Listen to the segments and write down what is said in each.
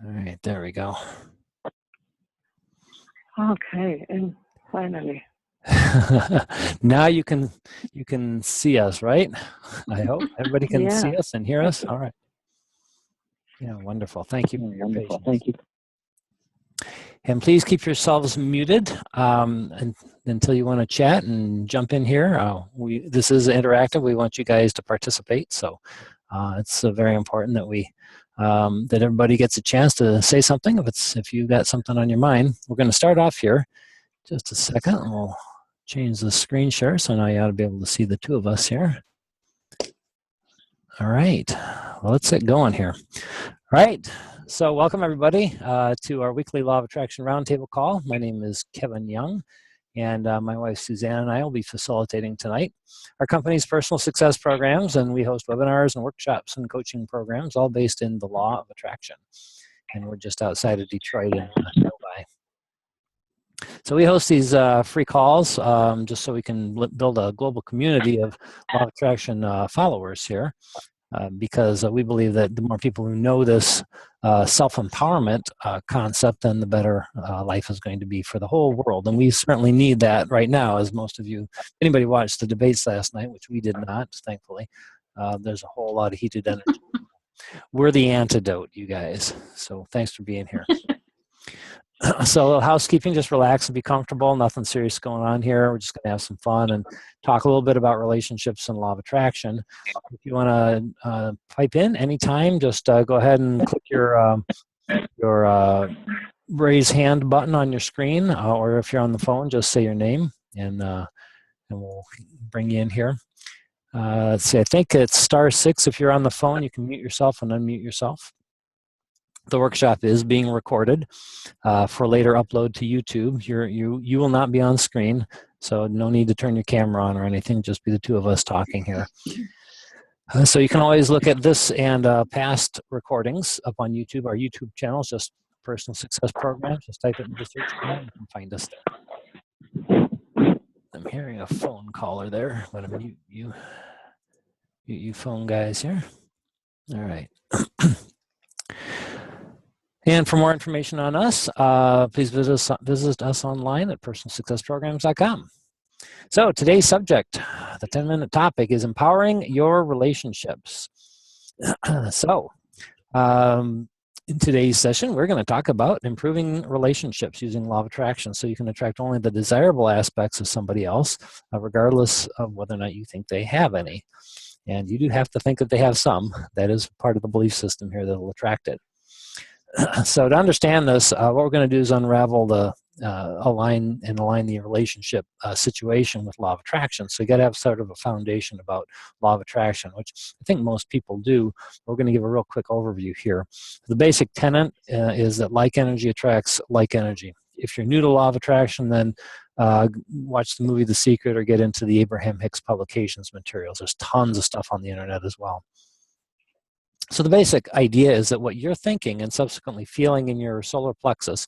All right, there we go. Okay, and finally. Now you can see us, right? I hope everybody can see us and hear us. All right. Yeah, wonderful. Thank you for your patience. Thank you. And please keep yourselves muted until you want to chat and jump in here. This is interactive. We want you guys to participate, so it's very important that that everybody gets a chance to say something. If you've got something on your mind, we're going to start off here. Just a second, and we'll change the screen share so now you ought to be able to see the two of us here. All right, well, let's get going here. All right, so welcome everybody to our weekly Law of Attraction Roundtable call. My name is Kevin Young, and my wife Suzanne and I will be facilitating tonight. Our company's personal success programs, and we host webinars and workshops and coaching programs, all based in the Law of Attraction. And we're just outside of Detroit in LoA. So we host these free calls just so we can build a global community of Law of Attraction followers here. Because we believe that the more people who know this self-empowerment concept, then the better life is going to be for the whole world. And we certainly need that right now, as most of you, anybody watched the debates last night, which we did not, thankfully. There's a whole lot of heated energy. We're the antidote, you guys. So thanks for being here. So housekeeping, just relax and be comfortable. Nothing serious going on here. We're just going to have some fun and talk a little bit about relationships and Law of Attraction. If you want to pipe in anytime, just go ahead and click your raise hand button on your screen, or if you're on the phone, just say your name, and we'll bring you in here. Let's see, I think it's *6 if you're on the phone. You can mute yourself and unmute yourself. The workshop is being recorded for later upload to YouTube. You will not be on screen, so no need to turn your camera on or anything. Just be the two of us talking here. So you can always look at this and past recordings up on YouTube. Our YouTube channel is just Personal Success Programs. Just type it in the search bar and you can find us there. I'm hearing a phone caller there. I'm going to mute you. Mute you phone guys here. All right. And for more information on us, please visit us online at personalsuccessprograms.com. So today's subject, the 10-minute topic, is empowering your relationships. In today's session, we're going to talk about improving relationships using Law of Attraction so you can attract only the desirable aspects of somebody else, regardless of whether or not you think they have any. And you do have to think that they have some. That is part of the belief system here that will attract it. So to understand this, what we're going to do is unravel the align the relationship situation with Law of Attraction. So you got to have sort of a foundation about Law of Attraction, which I think most people do. We're going to give a real quick overview here. The basic tenet is that like energy attracts like energy. If you're new to Law of Attraction, then watch the movie The Secret or get into the Abraham Hicks Publications materials. There's tons of stuff on the internet as well. So the basic idea is that what you're thinking and subsequently feeling in your solar plexus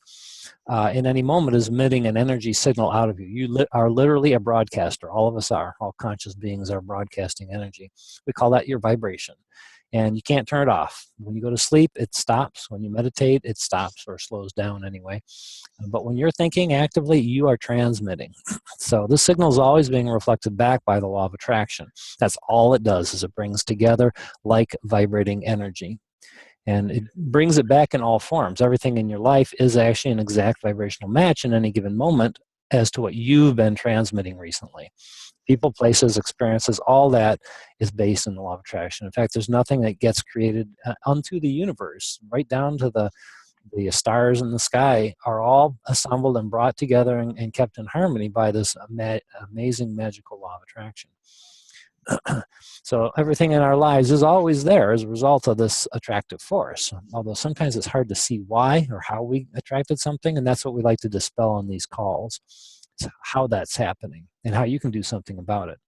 in any moment is emitting an energy signal out of you. You are literally a broadcaster. All of us are. All conscious beings are broadcasting energy. We call that your vibration. And you can't turn it off. When you go to sleep, it stops. When you meditate, it stops or slows down anyway. But when you're thinking actively, you are transmitting. So this signal is always being reflected back by the Law of Attraction. That's all it does, is it brings together like vibrating energy. And it brings it back in all forms. Everything in your life is actually an exact vibrational match in any given moment as to what you've been transmitting recently. People, places, experiences, all that is based in the Law of Attraction. In fact, there's nothing that gets created unto the universe, right down to the stars in the sky, are all assembled and brought together and kept in harmony by this amazing magical Law of Attraction. So everything in our lives is always there as a result of this attractive force, although sometimes it's hard to see why or how we attracted something, and that's what we like to dispel on these calls. It's how that's happening and how you can do something about it.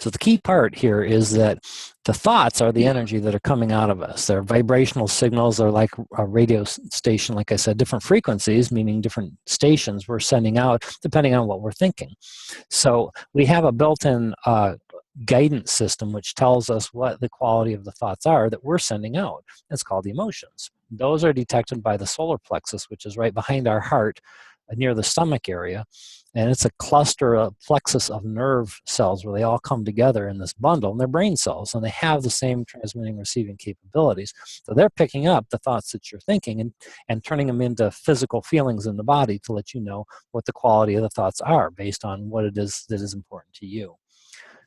So the key part here is that the thoughts are the energy that are coming out of us. They're vibrational signals. They're like a radio station, like I said, different frequencies, meaning different stations we're sending out depending on what we're thinking. So we have a built-in guidance system which tells us what the quality of the thoughts are that we're sending out. It's called emotions. Those are detected by the solar plexus, which is right behind our heart near the stomach area. And it's a cluster, a plexus of nerve cells where they all come together in this bundle, and they're brain cells, and they have the same transmitting receiving capabilities. So they're picking up the thoughts that you're thinking and turning them into physical feelings in the body to let you know what the quality of the thoughts are based on what it is that is important to you.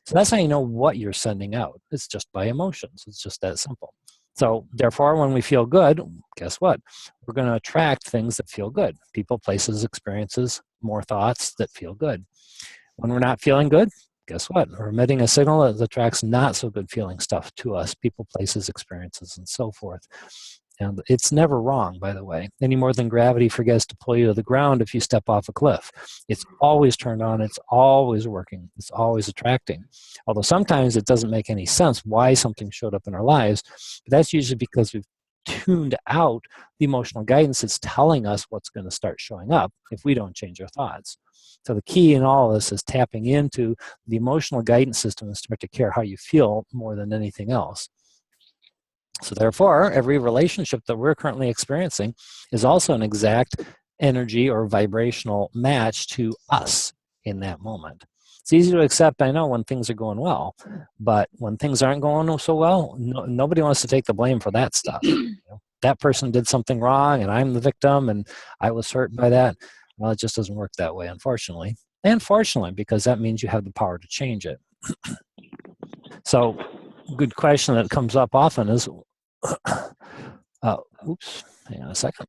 So that's how you know what you're sending out. It's just by emotions. It's just that simple. So therefore, when we feel good, guess what? We're going to attract things that feel good. People, places, experiences, more thoughts that feel good. When we're not feeling good, guess what? We're emitting a signal that attracts not so good feeling stuff to us, people, places, experiences, and so forth. And it's never wrong, by the way, any more than gravity forgets to pull you to the ground if you step off a cliff. It's always turned on. It's always working. It's always attracting. Although sometimes it doesn't make any sense why something showed up in our lives, but that's usually because we've tuned out the emotional guidance that's telling us what's going to start showing up if we don't change our thoughts. So the key in all of this is tapping into the emotional guidance system and start to care how you feel more than anything else. So therefore, every relationship that we're currently experiencing is also an exact energy or vibrational match to us in that moment. It's easy to accept, I know, when things are going well, but when things aren't going so well, nobody wants to take the blame for that stuff. You know, that person did something wrong and I'm the victim and I was hurt by that. Well, it just doesn't work that way, unfortunately. And fortunately, because that means you have the power to change it. So, good question that comes up often is, oops, hang on a second.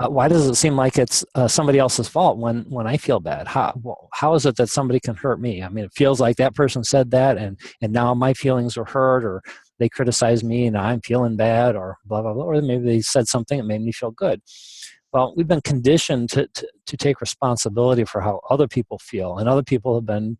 Why does it seem like it's somebody else's fault when I feel bad? How is it that somebody can hurt me? I mean, it feels like that person said that, and now my feelings are hurt, or they criticize me, and I'm feeling bad, or blah blah blah, or maybe they said something that made me feel good. Well, we've been conditioned to take responsibility for how other people feel, and other people have been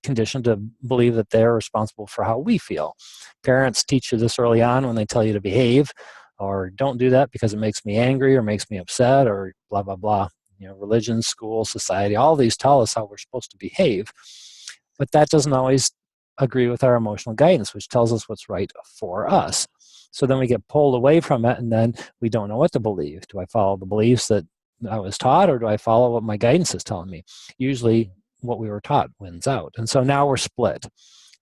conditioned to believe that they're responsible for how we feel. Parents teach you this early on when they tell you to behave, or don't do that because it makes me angry or makes me upset, or blah blah blah. You know, religion, school, society, all these tell us how we're supposed to behave, but that doesn't always agree with our emotional guidance, which tells us what's right for us. So then we get pulled away from it, and then we don't know what to believe. Do I follow the beliefs that I was taught, or do I follow what my guidance is telling me? Usually what we were taught wins out. And so now we're split.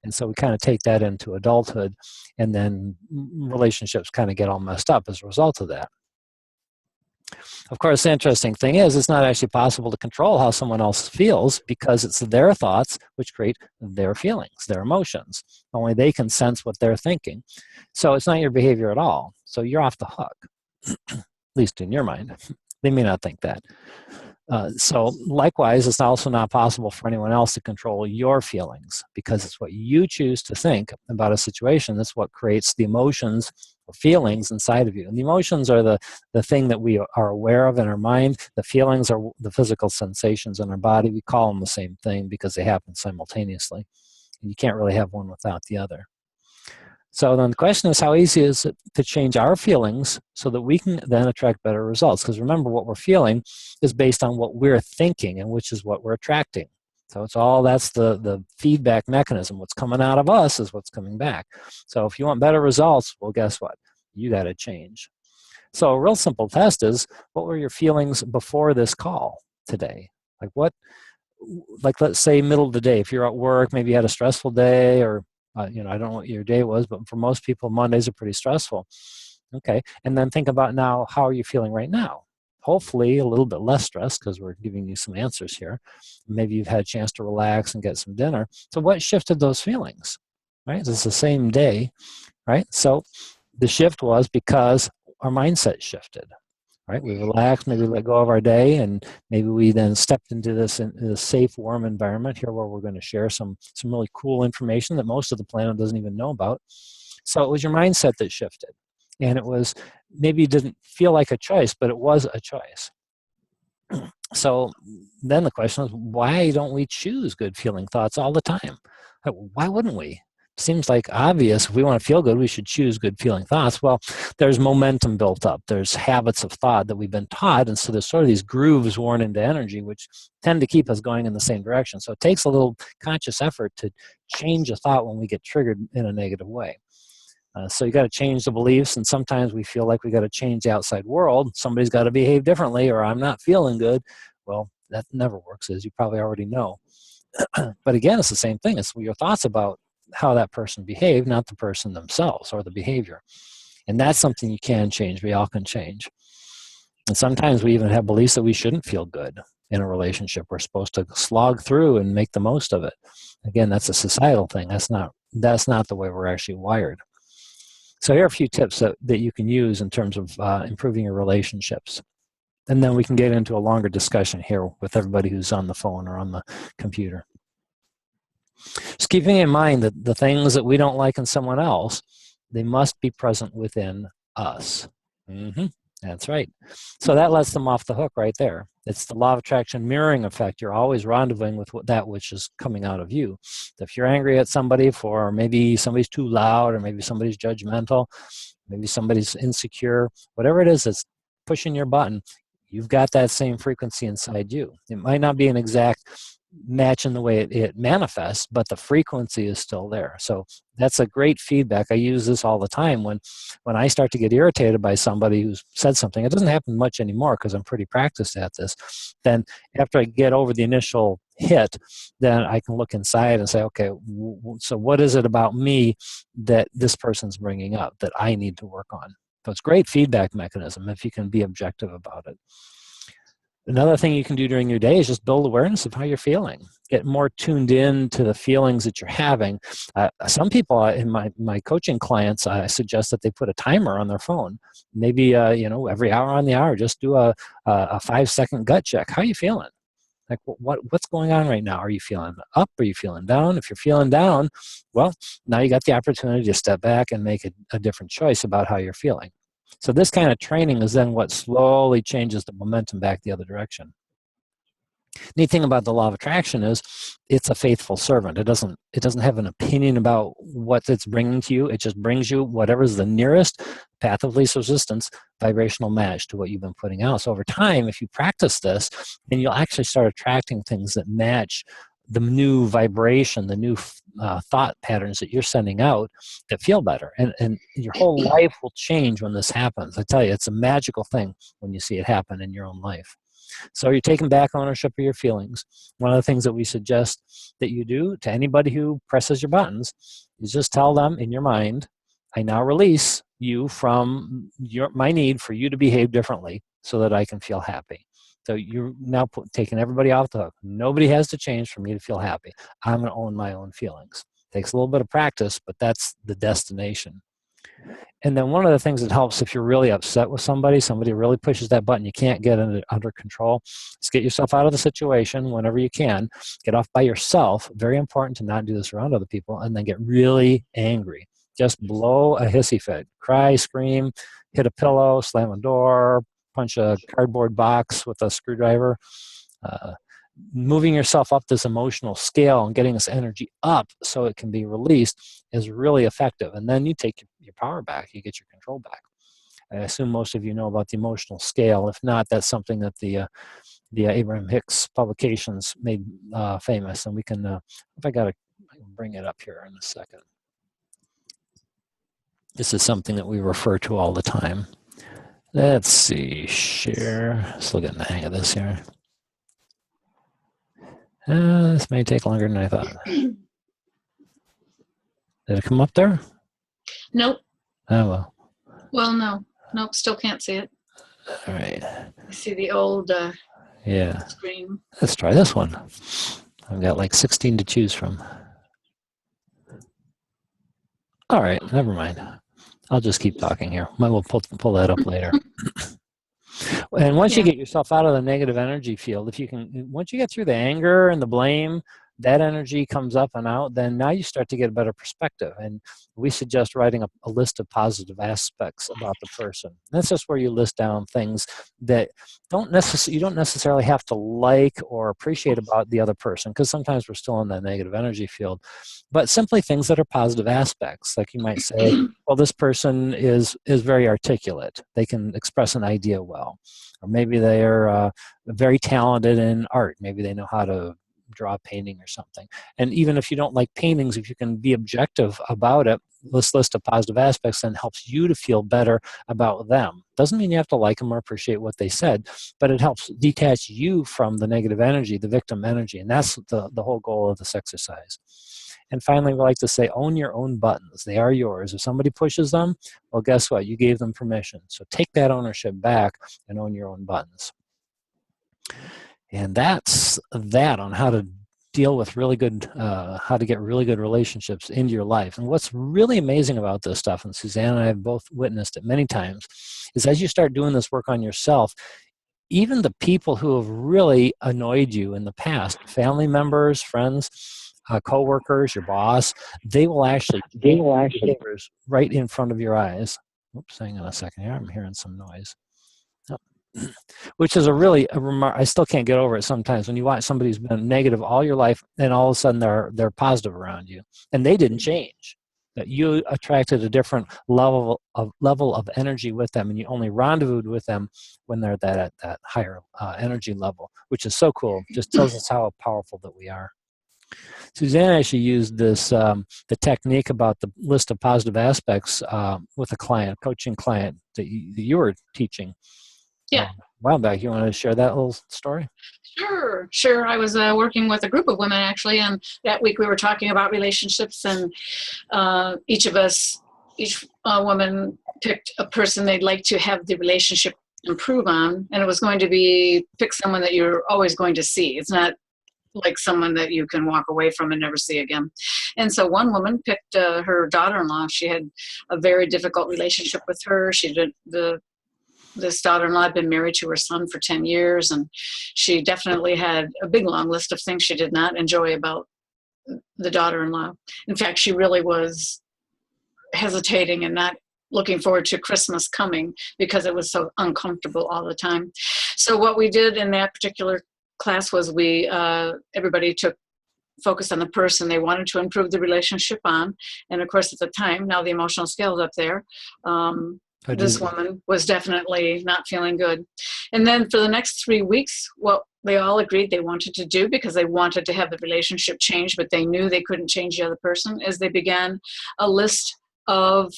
And so we kind of take that into adulthood, and then relationships kind of get all messed up as a result of that. Of course, the interesting thing is it's not actually possible to control how someone else feels because it's their thoughts which create their feelings, their emotions. Only they can sense what they're thinking. So it's not your behavior at all. So you're off the hook, at least in your mind. They may not think that. So likewise, it's also not possible for anyone else to control your feelings because it's what you choose to think about a situation that's what creates the emotions or feelings inside of you. And the emotions are the thing that we are aware of in our mind. The feelings are the physical sensations in our body. We call them the same thing because they happen simultaneously. And you can't really have one without the other. So then the question is, how easy is it to change our feelings so that we can then attract better results? Because remember, what we're feeling is based on what we're thinking, and which is what we're attracting. So it's all, that's the feedback mechanism. What's coming out of us is what's coming back. So if you want better results, well, guess what? You got to change. So a real simple test is, what were your feelings before this call today? Like let's say middle of the day, if you're at work, maybe you had a stressful day, or I don't know what your day was, but for most people, Mondays are pretty stressful. Okay, and then think about now, how are you feeling right now? Hopefully a little bit less stressed because we're giving you some answers here. Maybe you've had a chance to relax and get some dinner. So what shifted those feelings, right? It's the same day, right? So the shift was because our mindset shifted. Right, we relaxed, maybe let go of our day, and maybe we then stepped into this safe, warm environment here where we're going to share some really cool information that most of the planet doesn't even know about. So it was your mindset that shifted, and it was, maybe it didn't feel like a choice, but it was a choice. So then the question is, why don't we choose good feeling thoughts all the time? Why wouldn't we? seems like obvious. If we want to feel good, we should choose good feeling thoughts. Well, there's momentum built up. There's habits of thought that we've been taught. And so there's sort of these grooves worn into energy, which tend to keep us going in the same direction. So it takes a little conscious effort to change a thought when we get triggered in a negative way. So you got to change the beliefs, and sometimes we feel like we got to change the outside world. Somebody's got to behave differently, or I'm not feeling good. Well, that never works, as you probably already know. But again, it's the same thing. It's your thoughts about how that person behaved, not the person themselves or the behavior. And that's something you can change. We all can change. And sometimes we even have beliefs that we shouldn't feel good in a relationship. We're supposed to slog through and make the most of it. Again, that's a societal thing. That's not the way we're actually wired. So here are a few tips that you can use in terms of improving your relationships. And then we can get into a longer discussion here with everybody who's on the phone or on the computer. Just keeping in mind that the things that we don't like in someone else, they must be present within us. That's right. So that lets them off the hook right there. It's the law of attraction mirroring effect. You're always rendezvousing with that which is coming out of you. If you're angry at somebody for maybe somebody's too loud, or maybe somebody's judgmental, maybe somebody's insecure, whatever it is that's pushing your button, you've got that same frequency inside you. It might not be an exact match in the way it manifests, but the frequency is still there. So that's a great feedback. I use this all the time when I start to get irritated by somebody who's said something. It doesn't happen much anymore because I'm pretty practiced at this. Then after I get over the initial hit, then I can look inside and say, okay, so what is it about me that this person's bringing up that I need to work on? So it's a great feedback mechanism if you can be objective about it. Another thing you can do during your day is just build awareness of how you're feeling. Get more tuned in to the feelings that you're having. Some people in my coaching clients, I suggest that they put a timer on their phone. Maybe every hour on the hour, just do a 5-second gut check. How are you feeling? Like what's going on right now? Are you feeling up? Are you feeling down? If you're feeling down, well, now you got the opportunity to step back and make a different choice about how you're feeling. So this kind of training is then what slowly changes the momentum back the other direction. Neat thing about the law of attraction is it's a faithful servant. It doesn't have an opinion about what it's bringing to you. It just brings you whatever's the nearest path of least resistance vibrational match to what you've been putting out. So over time, if you practice this, then you'll actually start attracting things that match the new vibration, the new thought patterns that you're sending out that feel better. And your whole life will change when this happens. I tell you, it's a magical thing when you see it happen in your own life. So you're taking back ownership of your feelings. One of the things that we suggest that you do to anybody who presses your buttons is just tell them in your mind, I now release you from my need for you to behave differently so that I can feel happy. So you're now taking everybody off the hook. Nobody has to change for me to feel happy. I'm going to own my own feelings. Takes a little bit of practice, but that's the destination. And then one of the things that helps if you're really upset with somebody really pushes that button, you can't get it under control, is get yourself out of the situation whenever you can. Get off by yourself. Very important to not do this around other people. And then get really angry. Just blow a hissy fit. Cry, scream, hit a pillow, slam a door, punch a cardboard box with a screwdriver. Moving yourself up this emotional scale and getting this energy up so it can be released is really effective. And then you take your power back, you get your control back. I assume most of you know about the emotional scale. If not, that's something that the Abraham Hicks publications made famous. And we can, if I can bring it up here in a second. This is something that we refer to all the time. Let's see, share. Still getting the hang of this here. This may take longer than I thought. Did it come up there? Nope. Oh, well. Well, no. Nope, still can't see it. All right. I see the old screen. Let's try this one. I've got like 16 to choose from. All right, never mind. I'll just keep talking here. We'll pull that up later. And once you get yourself out of the negative energy field, if you can, once you get through the anger and the blame, that energy comes up and out, then now you start to get a better perspective. And we suggest writing a list of positive aspects about the person. That's just where you list down things that you don't necessarily have to like or appreciate about the other person, because sometimes we're still in that negative energy field, but simply things that are positive aspects. Like you might say, well, this person is very articulate. They can express an idea well. Or maybe they are very talented in art. Maybe they know how to draw a painting or something. And even if you don't like paintings, if you can be objective about it, this list of positive aspects then helps you to feel better about them. Doesn't mean you have to like them or appreciate what they said, but it helps detach you from the negative energy, the victim energy. And that's the whole goal of this exercise. And finally, we like to say, own your own buttons. They are yours. If somebody pushes them, well, guess what? You gave them permission. So take that ownership back and own your own buttons. And that's that on how to deal with really good, how to get really good relationships into your life. And what's really amazing about this stuff, and Suzanne and I have both witnessed it many times, is as you start doing this work on yourself, even the people who have really annoyed you in the past, family members, friends, co-workers, your boss, they will actually behaviors right in front of your eyes. Oops, hang on a second here. I'm hearing some noise. Oh. Which is a remark. I still can't get over it sometimes when you watch somebody who's been negative all your life and all of a sudden they're positive around you, and they didn't change. That you attracted a different level of energy with them, and you only rendezvoused with them when they're at that higher energy level, which is so cool. Just tells us how powerful that we are. Suzanne actually used this the technique about the list of positive aspects with a coaching client that you were teaching. Yeah. A while back. You want to share that little story? Sure. I was working with a group of women, actually, and that week we were talking about relationships, and each woman picked a person they'd like to have the relationship improve on, and it was going to be pick someone that you're always going to see. It's not like someone that you can walk away from and never see again. And so one woman picked her daughter-in-law. She had a very difficult relationship with her. This daughter-in-law had been married to her son for 10 years, and she definitely had a big long list of things she did not enjoy about the daughter-in-law. In fact, she really was hesitating and not looking forward to Christmas coming because it was so uncomfortable all the time. So what we did in that particular class was everybody took focus on the person they wanted to improve the relationship on. And of course, at the time, now the emotional scale is up there. This woman was definitely not feeling good. And then for the next 3 weeks, what they all agreed they wanted to do, because they wanted to have the relationship change, but they knew they couldn't change the other person, is they began a list of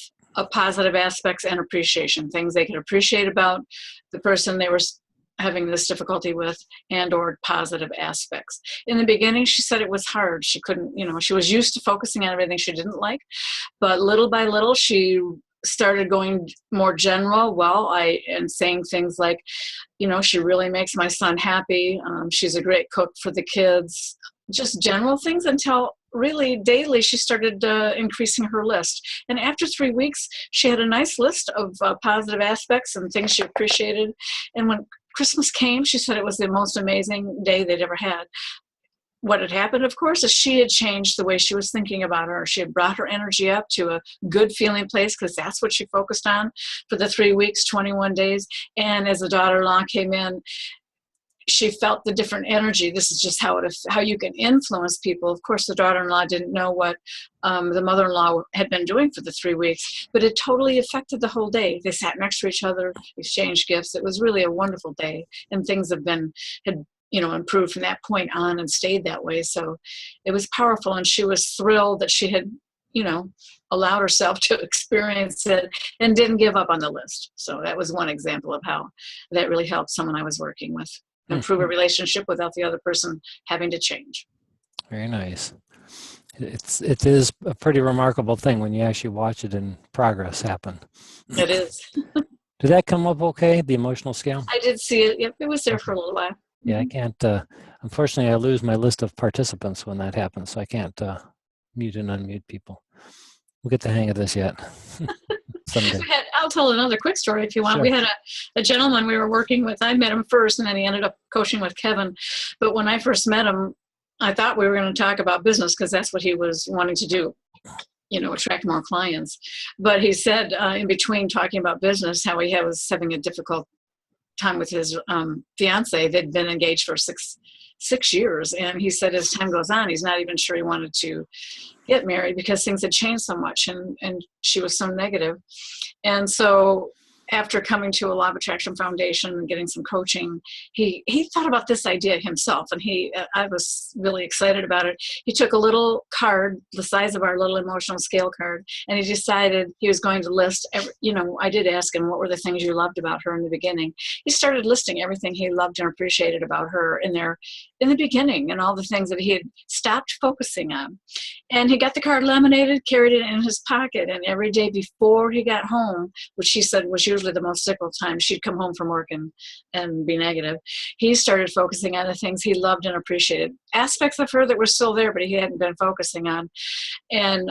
positive aspects and appreciation, things they could appreciate about the person they were having this difficulty with, and or positive aspects. In the beginning, she said it was hard. She couldn't, she was used to focusing on everything she didn't like, but little by little, she started going more general, and saying things like, she really makes my son happy. She's a great cook for the kids, just general things, until really daily she started increasing her list. And after 3 weeks, she had a nice list of positive aspects and things she appreciated. And when Christmas came, she said it was the most amazing day they'd ever had. What had happened, of course, is she had changed the way she was thinking about her. She had brought her energy up to a good feeling place, because that's what she focused on for the 3 weeks, 21 days. And as the daughter-in-law came in, she felt the different energy. This is just how you can influence people. Of course, the daughter-in-law didn't know what the mother-in-law had been doing for the 3 weeks, but it totally affected the whole day. They sat next to each other, exchanged gifts. It was really a wonderful day, and things had improved from that point on and stayed that way. So it was powerful, and she was thrilled that she had, allowed herself to experience it and didn't give up on the list. So that was one example of how that really helped someone I was working with improve a relationship without the other person having to change. Very nice. It is a pretty remarkable thing when you actually watch it in progress happen. It is. Did that come up okay, the emotional scale? I did see it. Yep, it was there for a little while. Yeah, I can't, unfortunately, I lose my list of participants when that happens, so I can't mute and unmute people. We'll get the hang of this yet. Someday. I'll tell another quick story if you want. Sure. We had a gentleman we were working with. I met him first, and then he ended up coaching with Kevin. But when I first met him, I thought we were going to talk about business because that's what he was wanting to do, attract more clients. But he said in between talking about business, how he was having a difficult time with his fiance. They'd been engaged for six years. And he said as time goes on, he's not even sure he wanted to get married because things had changed so much and she was so negative. And so after coming to a Law of Attraction Foundation and getting some coaching, he thought about this idea himself, and I was really excited about it. He took a little card, the size of our little emotional scale card, and he decided he was going to list, I did ask him, what were the things you loved about her in the beginning? He started listing everything he loved and appreciated about her in the beginning, and all the things that he had stopped focusing on. And he got the card laminated, carried it in his pocket, and every day before he got home, which she said was usually the most difficult time, she'd come home from work and be negative, he started focusing on the things he loved and appreciated, aspects of her that were still there but he hadn't been focusing on. And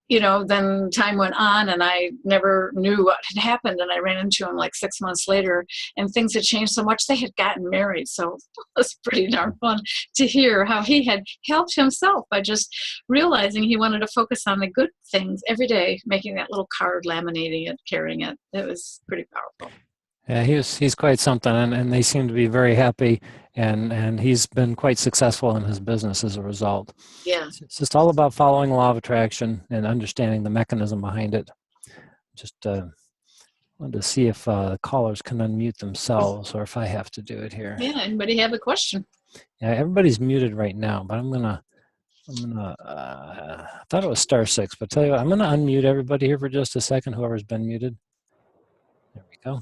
then time went on and I never knew what had happened, and I ran into him like 6 months later and things had changed so much. They had gotten married. So it was pretty darn fun to hear how he had helped himself by just realizing he wanted to focus on the good things every day, making that little card, laminating it, carrying it. It was pretty powerful. Yeah, he's quite something, and they seem to be very happy, and he's been quite successful in his business as a result. Yeah. It's just all about following the law of attraction and understanding the mechanism behind it. Just wanted to see if the callers can unmute themselves, or if I have to do it here. Yeah. Anybody have a question? Yeah, everybody's muted right now, but I'm gonna. I thought it was *6, but tell you what, I'm gonna unmute everybody here for just a second. Whoever's been muted. There we go.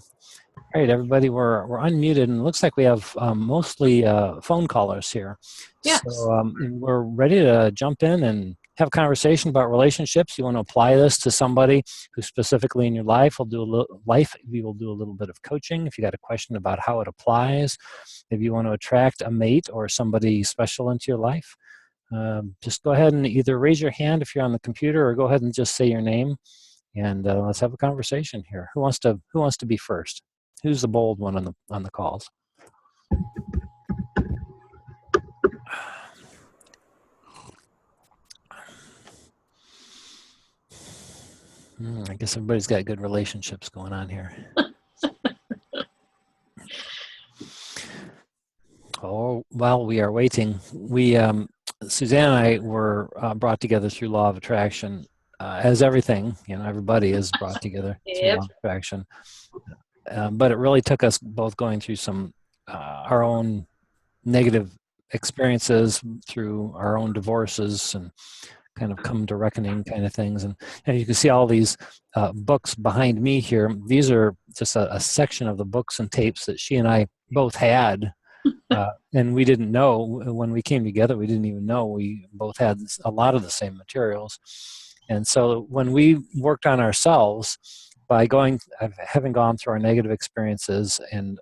All right, everybody, we're unmuted, and it looks like we have mostly phone callers here. Yes. So we're ready to jump in and have a conversation about relationships. You want to apply this to somebody who's specifically in your life. We will do a little bit of coaching. If you got a question about how it applies, if you want to attract a mate or somebody special into your life, just go ahead and either raise your hand if you're on the computer, or go ahead and just say your name, and let's have a conversation here. Who wants to be first? Who's the bold one on the calls? I guess everybody's got good relationships going on here. Oh, while we are waiting, Suzanne and I were brought together through Law of Attraction, as everything, everybody is brought together through Law of Attraction. But it really took us both going through some our own negative experiences, through our own divorces, and kind of come to reckoning kind of things. And you can see all these books behind me here. These are just a section of the books and tapes that she and I both had. And we didn't know when we came together. We didn't even know we both had a lot of the same materials. And so when we worked on ourselves, by having gone through our negative experiences, and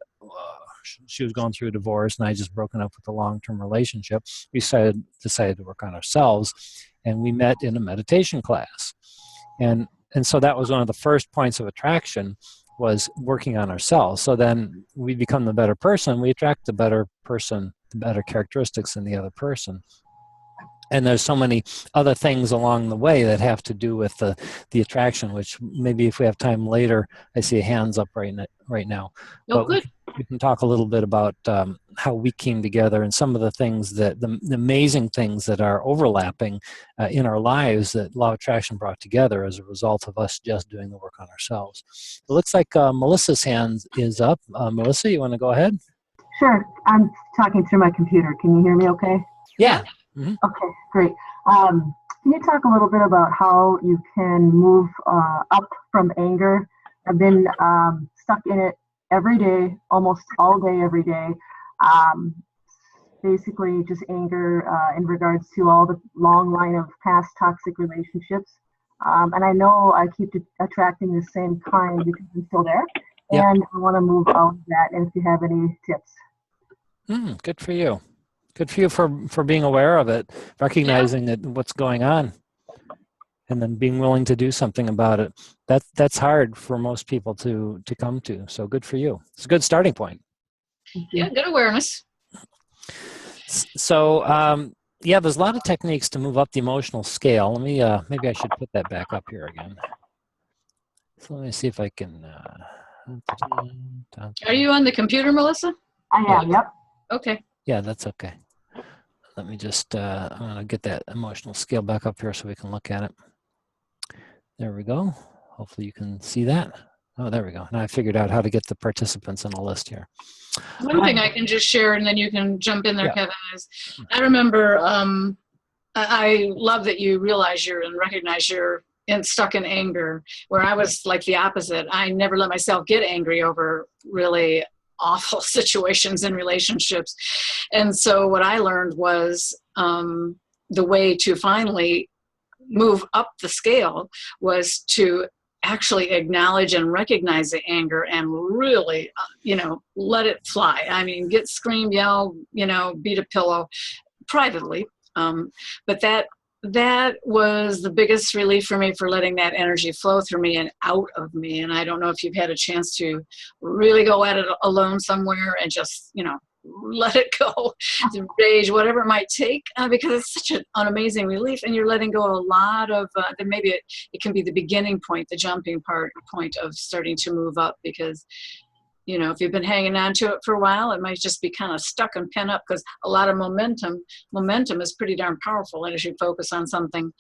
she was going through a divorce, and I just broken up with a long-term relationship, we decided to work on ourselves, and we met in a meditation class. And so that was one of the first points of attraction, was working on ourselves. So then we become the better person. We attract the better person, the better characteristics in the other person. And there's so many other things along the way that have to do with the attraction, which maybe if we have time later, I see hands up right now. Oh, good. We can talk a little bit about how we came together, and some of the things the amazing things that are overlapping in our lives that Law of Attraction brought together as a result of us just doing the work on ourselves. It looks like Melissa's hand is up. Melissa, you want to go ahead? Sure. I'm talking through my computer. Can you hear me okay? Yeah. Mm-hmm. Okay, great. Can you talk a little bit about how you can move up from anger? I've been stuck in it every day, almost all day, every day. Basically just anger in regards to all the long line of past toxic relationships. And I know I keep attracting the same kind because I'm still there. Yep. And I want to move out of that, and if you have any tips. Good for you. Good for you for being aware of it, recognizing that what's going on, and then being willing to do something about it. That's hard for most people to come to. So good for you. It's a good starting point. Yeah, good awareness. So yeah, there's a lot of techniques to move up the emotional scale. Let me, maybe I should put that back up here again. So let me see if I can. Are you on the computer, Melissa? I am, yep. Okay. Yeah, that's okay. Let me just, I'm going to get that emotional scale back up here so we can look at it. There we go. Hopefully you can see that. Oh, there we go. Now I figured out how to get the participants on the list here. One thing I can just share, and then you can jump in there, Yeah. Kevin, is I remember I love that you realize and recognize you're stuck in anger, where I was like the opposite. I never let myself get angry over really awful situations in relationships. And so what I learned was the way to finally move up the scale was to actually acknowledge and recognize the anger and really, let it fly. I mean, scream, yell, beat a pillow privately. But that was the biggest relief for me, for letting that energy flow through me and out of me. And I don't know if you've had a chance to really go at it alone somewhere and just, let it go, the rage, whatever it might take, because it's such an amazing relief, and you're letting go a lot of, then maybe it can be the beginning point, the jumping point of starting to move up, because if you've been hanging on to it for a while, it might just be kind of stuck and pent up, because a lot of momentum is pretty darn powerful. And as you focus on something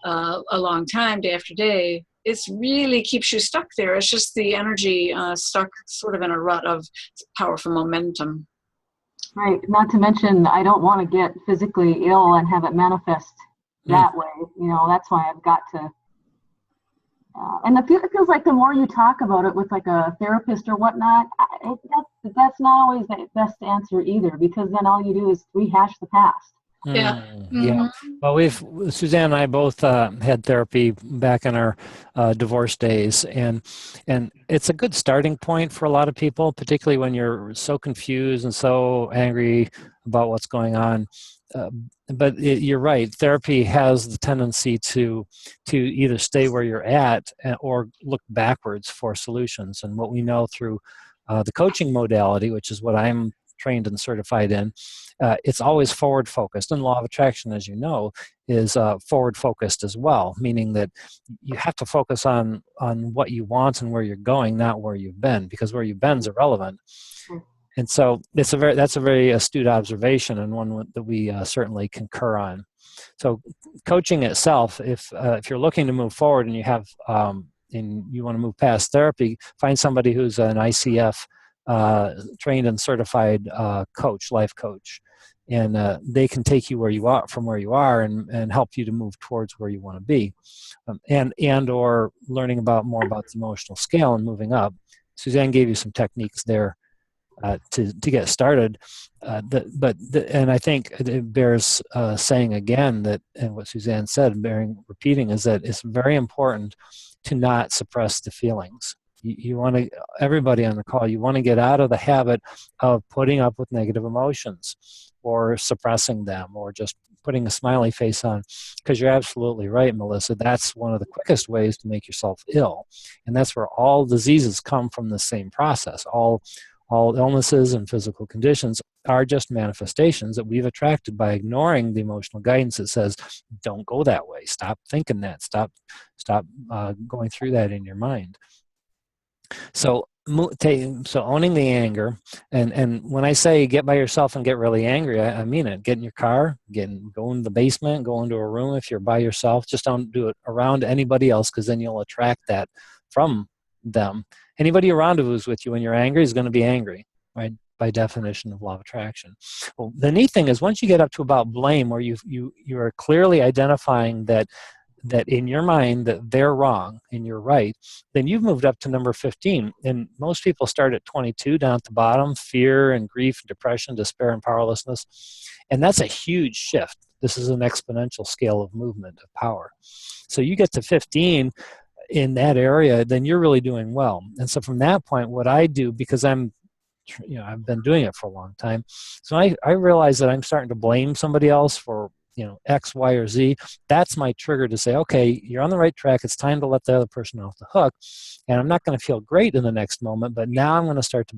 a long time, day after day, it's really keeps you stuck there. It's just the energy stuck sort of in a rut of powerful momentum. Right. Not to mention, I don't want to get physically ill and have it manifest that way. That's why I've got to. And it feels like the more you talk about it with like a therapist or whatnot, that's not always the best answer either, because then all you do is rehash the past. Yeah. Yeah. Well, Suzanne and I both had therapy back in our divorce days, and it's a good starting point for a lot of people, particularly when you're so confused and so angry about what's going on. But you're right. Therapy has the tendency to either stay where you're at or look backwards for solutions. And what we know through the coaching modality, which is what I'm trained and certified in, it's always forward focused. And Law of Attraction, as you know, is forward focused as well, meaning that you have to focus on what you want and where you're going, not where you've been, because where you've been is irrelevant. And so that's a very astute observation, and one that we certainly concur on. So coaching itself, if you're looking to move forward and you have and you want to move past therapy, find somebody who's an ICF trained and certified life coach, and they can take you where you are, from where you are, and help you to move towards where you want to be, and or learning more about the emotional scale and moving up. Suzanne gave you some techniques there to get started, and I think it bears saying again that, and what Suzanne said, repeating, is that it's very important to not suppress the feelings. You want to, everybody on the call, you want to get out of the habit of putting up with negative emotions or suppressing them or just putting a smiley face on, because you're absolutely right, Melissa. That's one of the quickest ways to make yourself ill, and that's where all diseases come from, the same process. All illnesses and physical conditions are just manifestations that we've attracted by ignoring the emotional guidance that says, don't go that way, stop thinking that, stop going through that in your mind. So owning the anger, and when I say get by yourself and get really angry, I mean it. Get in your car, go in the basement, go into a room if you're by yourself. Just don't do it around anybody else, because then you'll attract that from them. Anybody around who's with you when you're angry is going to be angry, right? By definition of Law of Attraction. Well, the neat thing is, once you get up to about blame, where you are clearly identifying that in your mind that they're wrong and you're right, then you've moved up to number 15. And most people start at 22, down at the bottom: fear and grief, depression, despair, and powerlessness. And that's a huge shift. This is an exponential scale of movement of power. So you get to 15 in that area, then you're really doing well. And so from that point, what I do, because I've been doing it for a long time, so I realize that I'm starting to blame somebody else for X, Y, or Z. That's my trigger to say, okay, you're on the right track. It's time to let the other person off the hook. And I'm not going to feel great in the next moment, but now I'm going to start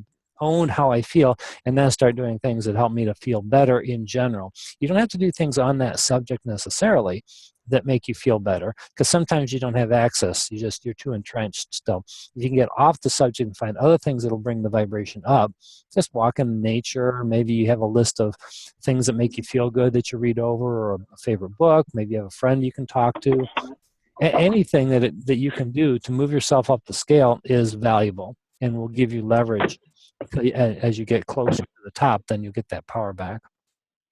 own how I feel, and then start doing things that help me to feel better in general. You don't have to do things on that subject necessarily that make you feel better, because sometimes you don't have access. You're too entrenched still. You can get off the subject and find other things that'll bring the vibration up. Just walk in nature. Maybe you have a list of things that make you feel good that you read over, or a favorite book. Maybe you have a friend you can talk to. Anything that you can do to move yourself up the scale is valuable and will give you leverage. As you get closer to the top, then you get that power back.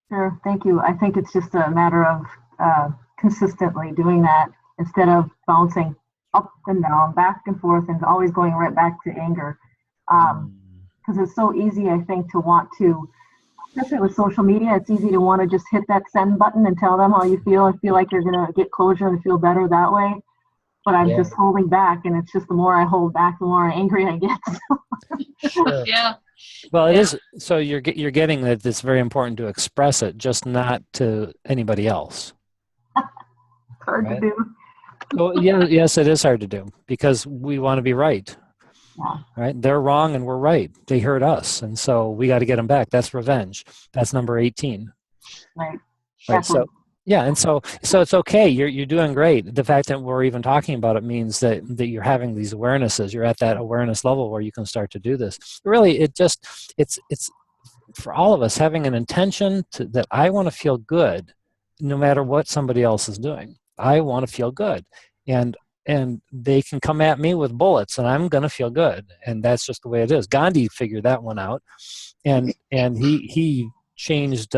Sure, thank you. I think it's just a matter of consistently doing that instead of bouncing up and down, back and forth, and always going right back to anger. Because it's so easy, I think, to want to, especially with social media, it's easy to want to just hit that send button and tell them how you feel and feel like you're going to get closure and feel better that way. But I'm just holding back, and it's just the more I hold back, the more angry I get. Sure. Yeah. Well, it is. So you're getting that it's very important to express it, just not to anybody else. It's hard to do. Well, yes, it is hard to do because we want to be right. Yeah. Right? They're wrong and we're right. They hurt us, and so we got to get them back. That's revenge. That's number 18. Right. Right. So yeah, and so it's okay. You're doing great. The fact that we're even talking about it means that you're having these awarenesses. You're at that awareness level where you can start to do this. Really, it's for all of us having an intention that I want to feel good, no matter what somebody else is doing. I want to feel good, and they can come at me with bullets, and I'm going to feel good, and that's just the way it is. Gandhi figured that one out, and he changed.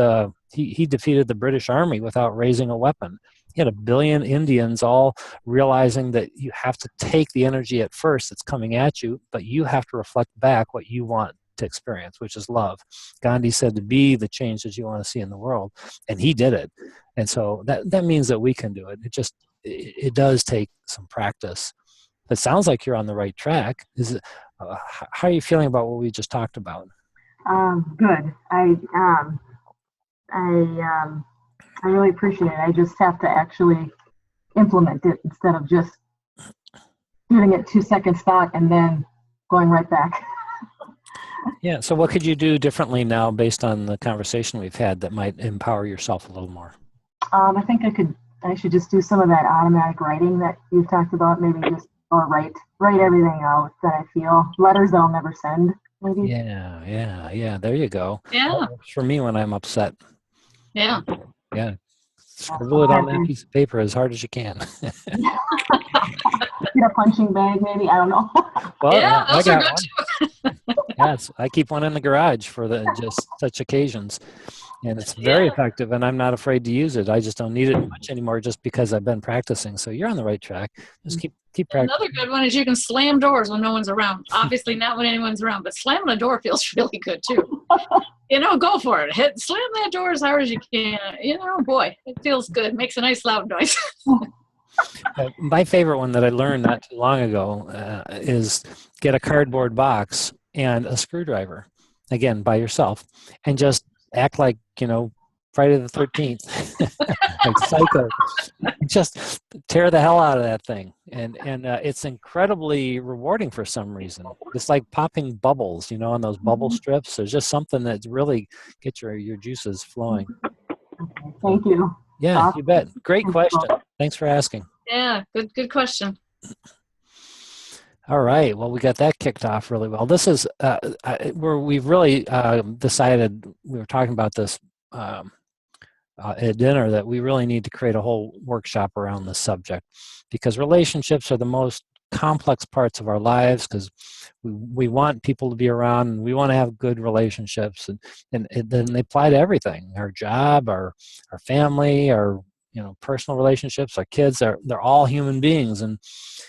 He defeated the British Army without raising a weapon. He had 1 billion Indians all realizing that you have to take the energy at first that's coming at you, but you have to reflect back what you want to experience, which is love. Gandhi said to be the change that you want to see in the world, and he did it. And so that means that we can do it. It does take some practice. It sounds like you're on the right track. How are you feeling about what we just talked about? Good. I really appreciate it. I just have to actually implement it instead of just giving it 2 seconds thought and then going right back. Yeah. So what could you do differently now based on the conversation we've had that might empower yourself a little more? I think I should just do some of that automatic writing that you've talked about, maybe just, or write everything out that I feel, letters that I'll never send, maybe. Yeah. There you go. Yeah. That works for me when I'm upset. Yeah. Yeah. Scribble it on that piece of paper as hard as you can. Get a punching bag, maybe. I don't know. Well, Yeah, I those are got good one. Yes, I keep one in the garage for just such occasions, and it's very effective. And I'm not afraid to use it. I just don't need it much anymore, just because I've been practicing. So you're on the right track. Just keep practicing. Another good one is you can slam doors when no one's around. Obviously not when anyone's around, but slamming a door feels really good too. Go for it. Slam that door as hard as you can. Boy, it feels good. Makes a nice loud noise. My favorite one that I learned not too long ago is get a cardboard box and a screwdriver, again, by yourself, and just act like, Friday the 13th, like Psycho. Just tear the hell out of that thing. And it's incredibly rewarding for some reason. It's like popping bubbles, on those bubble strips. There's just something that really gets your juices flowing. Okay, thank you. Yeah, you bet. Great question. Thanks for asking. Yeah, good question. All right. Well, we got that kicked off really well. This is where we've really decided, we were talking about this at dinner, that we really need to create a whole workshop around this subject, because relationships are the most complex parts of our lives, because we want people to be around and we want to have good relationships, and then they apply to everything: our job, our family, our personal relationships, our kids. They're all human beings. And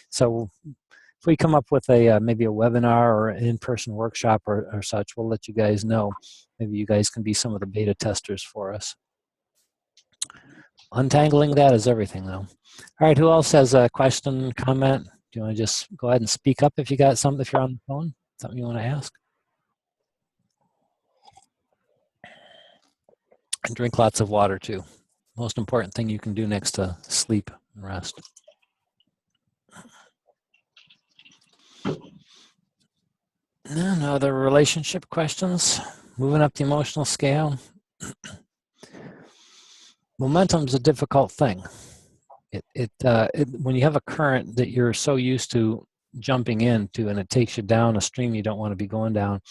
so if we come up with maybe a webinar or an in-person workshop or such, we'll let you guys know. Maybe you guys can be some of the beta testers for us. Untangling that is everything, though. All right, who else has a question, comment? Do you want to just go ahead and speak up if you got something, if you're on the phone, something you want to ask? And drink lots of water, too. Most important thing you can do next to sleep and rest. No other relationship questions? Moving up the emotional scale. Momentum's a difficult thing. When you have a current that you're so used to jumping into and it takes you down a stream you don't want to be going down,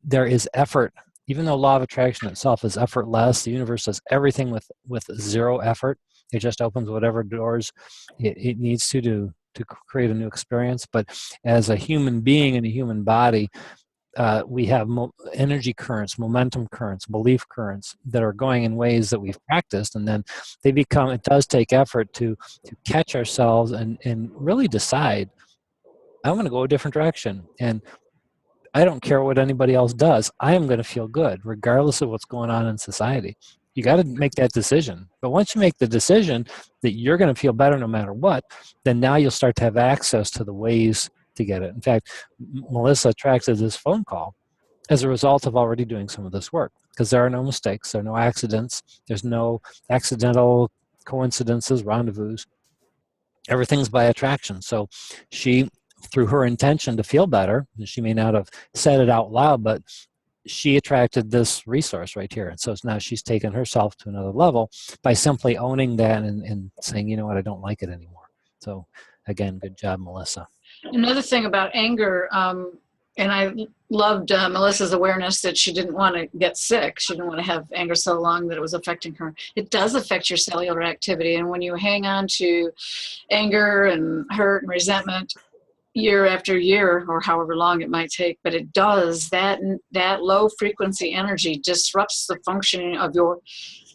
there is effort. Even though law of attraction itself is effortless, the universe does everything with zero effort. It just opens whatever doors it needs to create a new experience. But as a human being in a human body, we have energy currents, momentum currents, belief currents that are going in ways that we've practiced, and then it does take effort to catch ourselves and really decide, I'm going to go a different direction. And I don't care what anybody else does. I am going to feel good regardless of what's going on in society. You got to make that decision. But once you make the decision that you're going to feel better no matter what, then now you'll start to have access to the ways to get it. In fact, Melissa attracted this phone call as a result of already doing some of this work, because there are no mistakes, there are no accidents, there's no accidental coincidences, rendezvous. Everything's by attraction. So she, through her intention to feel better, she may not have said it out loud, but she attracted this resource right here. And so now she's taken herself to another level by simply owning that and saying, you know what, I don't like it anymore. So again, good job, Melissa. Another thing about anger, and I loved Melissa's awareness that she didn't want to get sick. She didn't want to have anger so long that it was affecting her. It does affect your cellular activity. And when you hang on to anger and hurt and resentment year after year, or however long it might take, but it does, that low frequency energy disrupts the functioning of your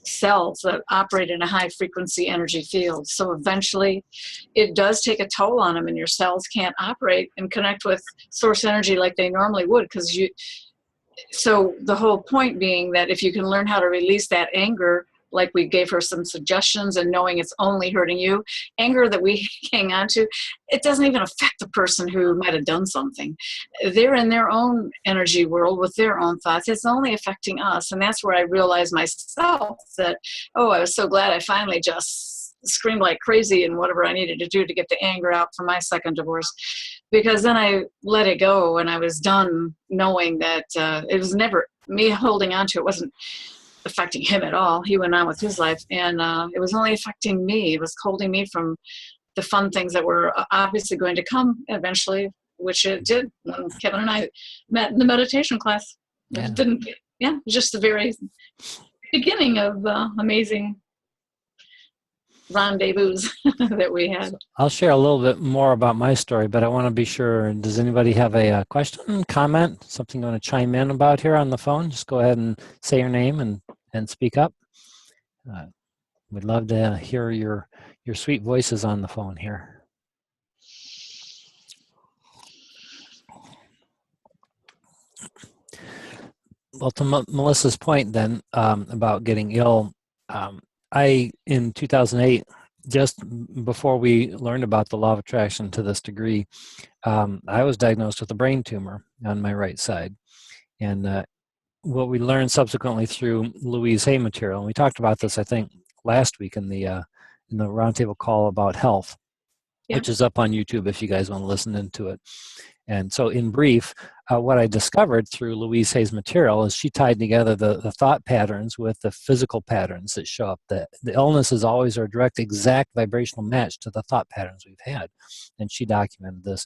cells that operate in a high frequency energy field. So eventually it does take a toll on them, and your cells can't operate and connect with source energy like they normally would, so the whole point being that if you can learn how to release that anger, like we gave her some suggestions, and knowing it's only hurting you, anger that we hang on to, it doesn't even affect the person who might have done something. They're in their own energy world with their own thoughts. It's only affecting us. And that's where I realized myself that, oh, I was so glad I finally just screamed like crazy and whatever I needed to do to get the anger out for my second divorce. Because then I let it go, and I was done knowing that it was never me holding on to it. Wasn't affecting him at all. He went on with his life, and it was only affecting me. It was holding me from the fun things that were obviously going to come eventually, which it did when Kevin and I met in the meditation class. Yeah. It didn't, just the very beginning of amazing rendezvous that we had. I'll share a little bit more about my story, but I want to be sure, does anybody have a question, comment, something you want to chime in about here on the phone? Just go ahead and say your name and speak up. We'd love to hear your sweet voices on the phone here. Well, to Melissa's point then about getting ill, in 2008, just before we learned about the law of attraction to this degree, I was diagnosed with a brain tumor on my right side. And what we learned subsequently through Louise Hay material, and we talked about this, I think, last week in the roundtable call about health, which is up on YouTube if you guys want to listen into it. And so in brief, what I discovered through Louise Hay's material is she tied together the thought patterns with the physical patterns that show up. The illness is always our direct exact vibrational match to the thought patterns we've had. And she documented this.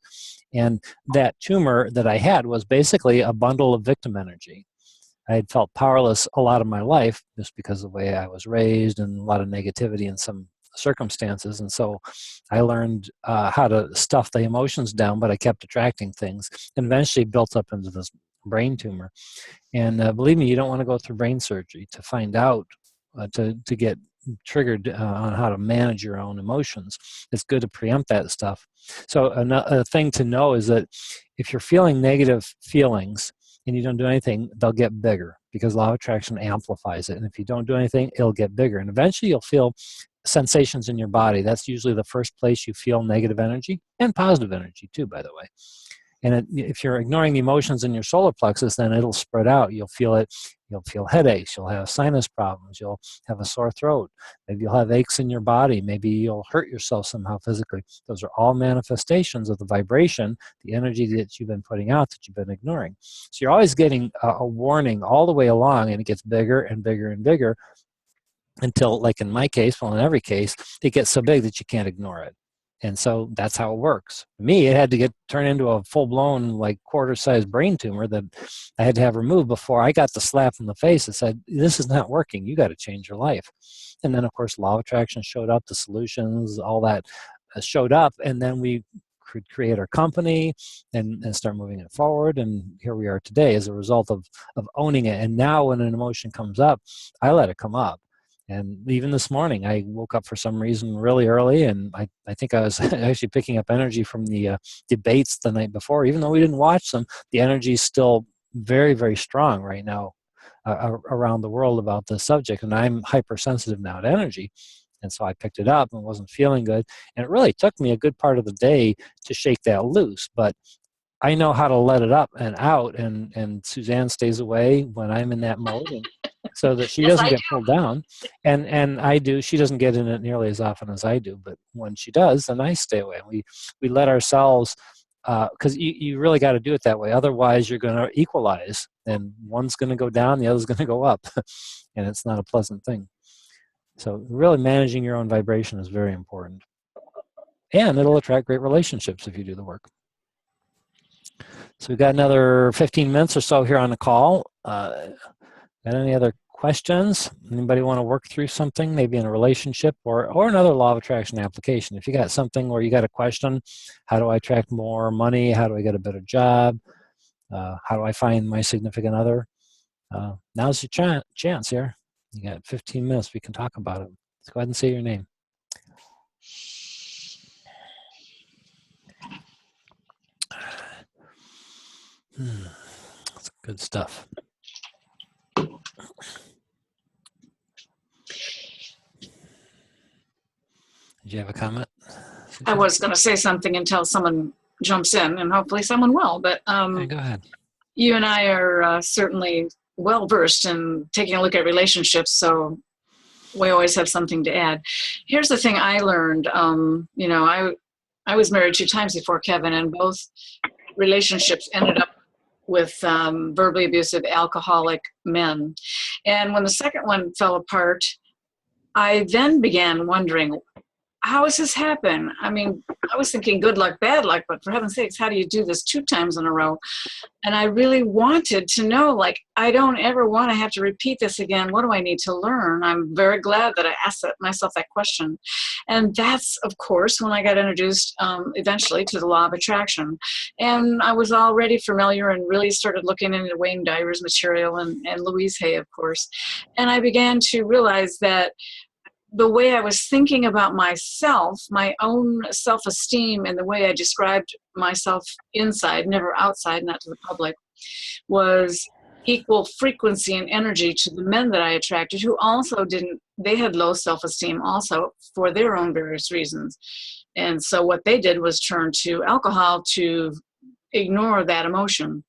And that tumor that I had was basically a bundle of victim energy. I had felt powerless a lot of my life just because of the way I was raised and a lot of negativity in some circumstances. And so I learned how to stuff the emotions down, but I kept attracting things, and eventually built up into this brain tumor. And believe me, you don't want to go through brain surgery to find out, to get triggered on how to manage your own emotions. It's good to preempt that stuff. So a thing to know is that if you're feeling negative feelings and you don't do anything, they'll get bigger, because law of attraction amplifies it. And if you don't do anything, it'll get bigger. And eventually you'll feel sensations in your body. That's usually the first place you feel negative energy, and positive energy too, by the way. And if you're ignoring the emotions in your solar plexus, then it'll spread out. You'll feel it You'll feel headaches. You'll have sinus problems. You'll have a sore throat. Maybe you'll have aches in your body. Maybe you'll hurt yourself somehow physically. Those are all manifestations of the vibration, the energy that you've been putting out that you've been ignoring. So you're always getting a warning all the way along, and it gets bigger and bigger and bigger until, like in my case, well, in every case, it gets so big that you can't ignore it. And so that's how it works. For me, it had to get turned into a full-blown, like quarter-sized brain tumor that I had to have removed before I got the slap in the face that said, this is not working. You got to change your life. And then, of course, Law of Attraction showed up, the solutions, all that showed up, and then we could create our company and start moving it forward. And here we are today as a result of owning it. And now when an emotion comes up, I let it come up. And even this morning, I woke up for some reason really early, and I think I was actually picking up energy from the debates the night before. Even though we didn't watch them, the energy is still very, very strong right now around the world about this subject. And I'm hypersensitive now to energy. And so I picked it up and wasn't feeling good. And it really took me a good part of the day to shake that loose. But I know how to let it up and out, and Suzanne stays away when I'm in that mode, and so that she doesn't get pulled down. And I do. She doesn't get in it nearly as often as I do, but when she does, then I stay away. We let ourselves, because you really got to do it that way. Otherwise, you're going to equalize, and one's going to go down, the other's going to go up, and it's not a pleasant thing. So really managing your own vibration is very important. And it'll attract great relationships if you do the work. So we've got another 15 minutes or so here on the call. Got any other questions? Anybody want to work through something, maybe in a relationship or another Law of Attraction application? If you got something where you got a question, how do I attract more money? How do I get a better job? How do I find my significant other? Now's your chance here. You got 15 minutes. We can talk about it. Let's go ahead and say your name. That's good stuff. Did you have a comment? I was going to say something until someone jumps in, and hopefully someone will. But Okay, go ahead. You and I are certainly well versed in taking a look at relationships, so we always have something to add. Here's the thing I learned. I was married 2 times before Kevin, and both relationships ended up with verbally abusive alcoholic men. And when the second one fell apart, I then began wondering, how has this happened? I mean, I was thinking good luck, bad luck, but for heaven's sakes, how do you do this 2 times in a row? And I really wanted to know, like, I don't ever want to have to repeat this again. What do I need to learn? I'm very glad that I asked myself that question. And that's, of course, when I got introduced eventually to the Law of Attraction. And I was already familiar and really started looking into Wayne Dyer's material and Louise Hay, of course. And I began to realize that the way I was thinking about myself, my own self-esteem, and the way I described myself inside, never outside, not to the public, was equal frequency and energy to the men that I attracted, who also they had low self-esteem also for their own various reasons. And so what they did was turn to alcohol to ignore that emotion.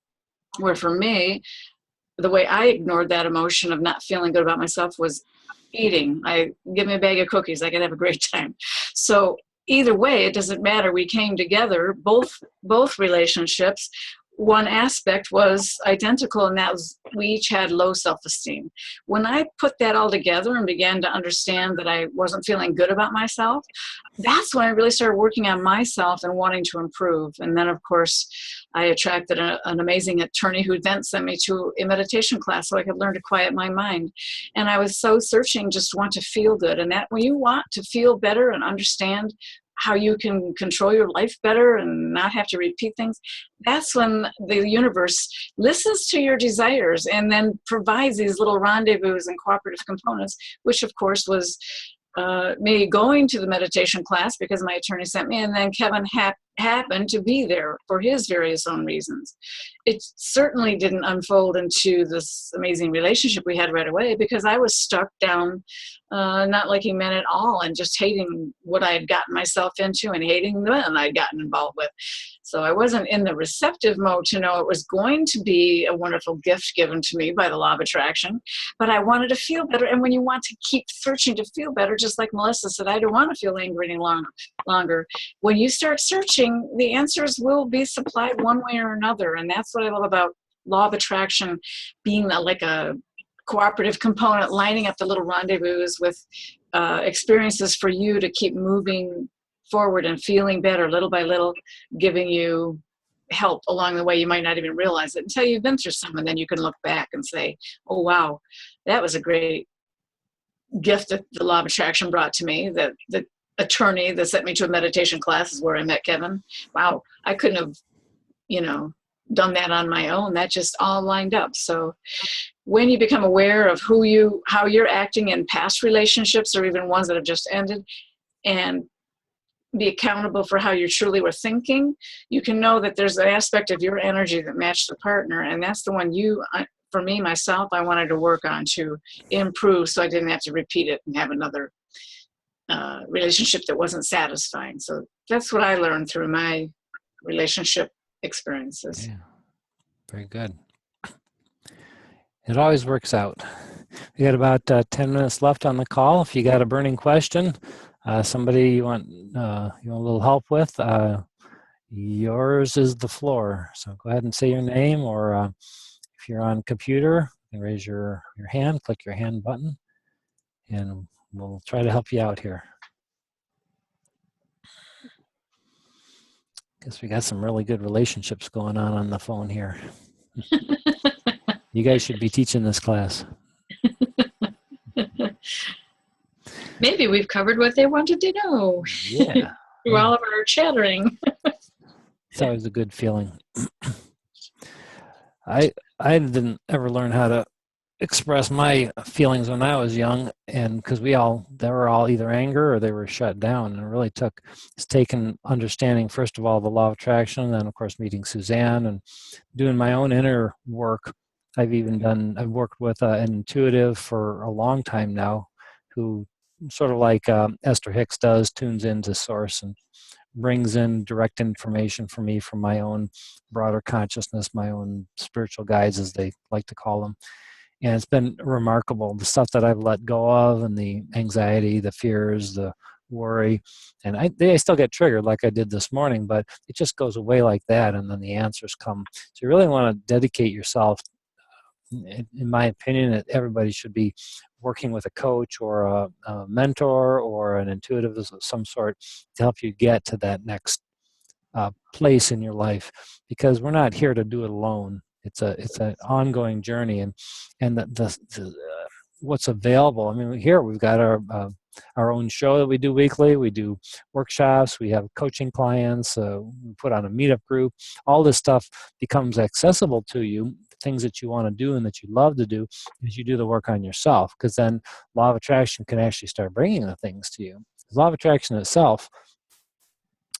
Where for me, the way I ignored that emotion of not feeling good about myself was eating. Give me a bag of cookies, I can have a great time. So either way, it doesn't matter. We came together, both relationships. One aspect was identical, and that was we each had low self-esteem. When I put that all together and began to understand that I wasn't feeling good about myself, that's when I really started working on myself and wanting to improve. And then, of course, I attracted an amazing attorney who then sent me to a meditation class so I could learn to quiet my mind. And I was so searching just to want to feel good. And that when you want to feel better and understand how you can control your life better and not have to repeat things, that's when the universe listens to your desires and then provides these little rendezvous and cooperative components, which of course was me going to the meditation class because my attorney sent me, and then Kevin happened to be there for his various own reasons. It certainly didn't unfold into this amazing relationship we had right away, because I was stuck down, not liking men at all, and just hating what I had gotten myself into and hating the men I'd gotten involved with. So I wasn't in the receptive mode to know it was going to be a wonderful gift given to me by the law of attraction, but I wanted to feel better. And when you want to keep searching to feel better, just like Melissa said, I don't want to feel angry any longer. When you start searching, the answers will be supplied one way or another. And that's what I love about law of attraction being like a cooperative component, lining up the little rendezvous with experiences for you to keep moving forward and feeling better little by little, giving you help along the way. You might not even realize it until you've been through some, and then you can look back and say, oh wow, that was a great gift that the law of attraction brought to me. That the attorney that sent me to a meditation class is where I met Kevin. Wow, I couldn't have, done that on my own. That just all lined up. So when you become aware of how you're acting in past relationships, or even ones that have just ended, and be accountable for how you truly were thinking, you can know that there's an aspect of your energy that matched the partner. And that's the one for me, myself, I wanted to work on to improve, so I didn't have to repeat it and have another relationship that wasn't satisfying. So that's what I learned through my relationship experiences. Yeah, very good. It always works out. We got about 10 minutes left on the call. If you got a burning question, somebody you want a little help with, yours is the floor. So go ahead and say your name, or if you're on computer, you can raise your hand, click your hand button, and we'll try to help you out here. Guess we got some really good relationships going on the phone here. You guys should be teaching this class. Maybe we've covered what they wanted to know. Yeah. Through all of our chattering. It's always a good feeling. I didn't ever learn how to express my feelings when I was young, and because they were all either anger or they were shut down. And it really it's taken understanding, first of all, the law of attraction, and then of course meeting Suzanne and doing my own inner work. I've worked with an intuitive for a long time now, who sort of like Esther Hicks does, tunes into source and brings in direct information for me from my own broader consciousness, my own spiritual guides, as they like to call them. And it's been remarkable, the stuff that I've let go of, and the anxiety, the fears, the worry. And I still get triggered like I did this morning, but it just goes away like that, and then the answers come. So you really want to dedicate yourself. In my opinion, everybody should be working with a coach or a mentor or an intuitive of some sort to help you get to that next place in your life, because we're not here to do it alone. It's an ongoing journey, and what's available. I mean, here we've got our own show that we do weekly. We do workshops. We have coaching clients. We put on a meetup group. All this stuff becomes accessible to you. Things that you want to do and that you love to do as you do the work on yourself, because then law of attraction can actually start bringing the things to you. Law of attraction itself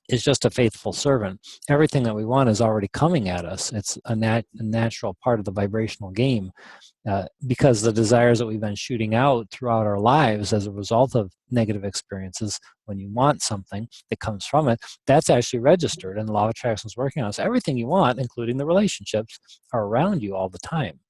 is just a faithful servant. Everything that we want is already coming at us. It's a natural part of the vibrational game, because the desires that we've been shooting out throughout our lives as a result of negative experiences, when you want something that comes from it, that's actually registered, and the law of attraction is working on it. So everything you want, including the relationships, are around you all the time.